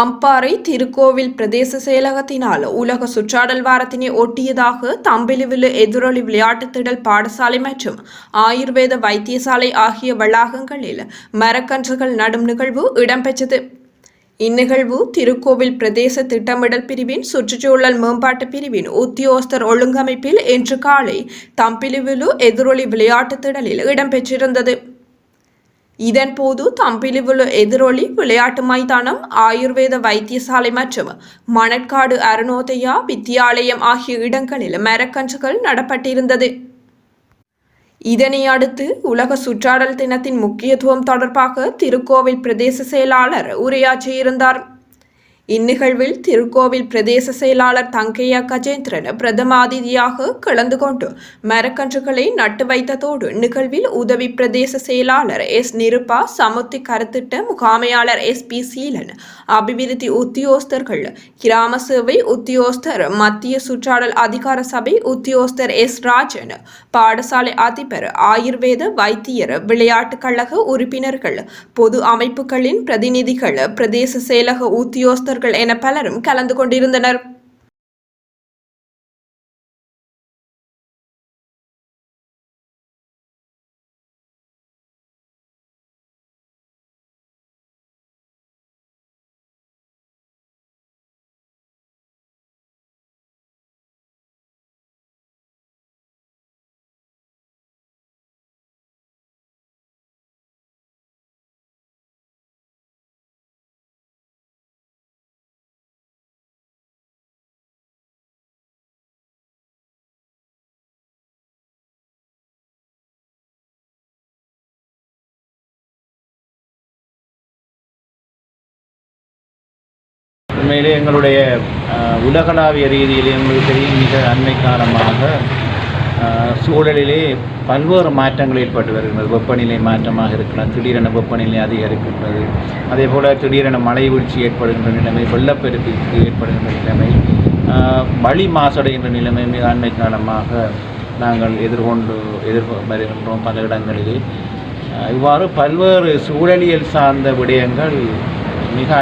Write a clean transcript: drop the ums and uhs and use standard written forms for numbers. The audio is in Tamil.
அம்பாறை திருக்கோவில் பிரதேச செயலகத்தினால் உலக சுற்றாடல் வாரத்தினை ஒட்டியதாக தம்பிலிவிலு எதிரொலி விளையாட்டுத் திடல் பாடசாலை மற்றும் ஆயுர்வேத வைத்தியசாலை ஆகிய வளாகங்களில் மரக்கன்றுகள் நடும் நிகழ்வு இடம்பெற்றது. இந்நிகழ்வு திருக்கோவில் பிரதேச திட்டமிடல் பிரிவின் சுற்றுச்சூழல் மேம்பாட்டு பிரிவின் உத்தியோகஸ்தர் ஒழுங்கமைப்பில் இன்று காலை தம்பிலிவிலு எதிரொலி விளையாட்டுத் திடலில் இடம்பெற்றிருந்தது. இதன்போது தம்பிலிவுல எதிரொலி விளையாட்டு மைதானம், ஆயுர்வேத வைத்தியசாலை மற்றும் மணற்காடு அருணோதயா வித்தியாலயம் ஆகிய இடங்களில் மரக்கன்றுகள் நடப்பட்டிருந்தது. இதனை அடுத்து உலக சுற்றாடல் தினத்தின் முக்கியத்துவம் தொடர்பாக திருக்கோவில் பிரதேச செயலாளர் உரையாற்றியிருந்தார். இந்நிகழ்வில் திருக்கோவில் பிரதேச செயலாளர் தங்கையா கஜேந்திரன் பிரதம அதிதியாக கலந்து கொண்டு மரக்கன்றுகளை நட்டு வைத்ததோடு நிகழ்வில் உதவி பிரதேச செயலாளர் எஸ் நிருபா, சமுத்தி கருத்திட்ட முகாமையாளர் எஸ் பி சீலன், அபிவிருத்தி உத்தியோகஸ்தர்கள், கிராம சேவை உத்தியோகஸ்தர், மத்திய சுற்றாடல் அதிகார சபை உத்தியோகஸ்தர் எஸ் ராஜன், பாடசாலை அதிபர், ஆயுர்வேத வைத்தியர், விளையாட்டுக் கழக உறுப்பினர்கள், பொது அமைப்புகளின் பிரதிநிதிகள், பிரதேச செயலக உத்தியோகஸ்தர் என பலரும் கலந்து கொண்டிருந்தனர். உண்மையிலே எங்களுடைய உலகளாவிய ரீதியிலே எங்களுக்கு தெரியும், மிக அண்மை காலமாக சூழலிலே பல்வேறு மாற்றங்கள் ஏற்பட்டு வருகின்றது. வெப்பநிலை மாற்றமாக இருக்கலாம், திடீரென வெப்பநிலை அதிகரிக்கின்றது, அதே போல் திடீரென மழை வீழ்ச்சி ஏற்படுகின்ற நிலைமை, வெள்ளப்பெருக்கு ஏற்படுகின்ற நிலைமை, வழி மாசடைகின்ற நிலைமை மிக அண்மை காலமாக நாங்கள் வருகின்றோம் பல இடங்களிலே. இவ்வாறு பல்வேறு சூழலியல் சார்ந்த விடயங்கள் மிக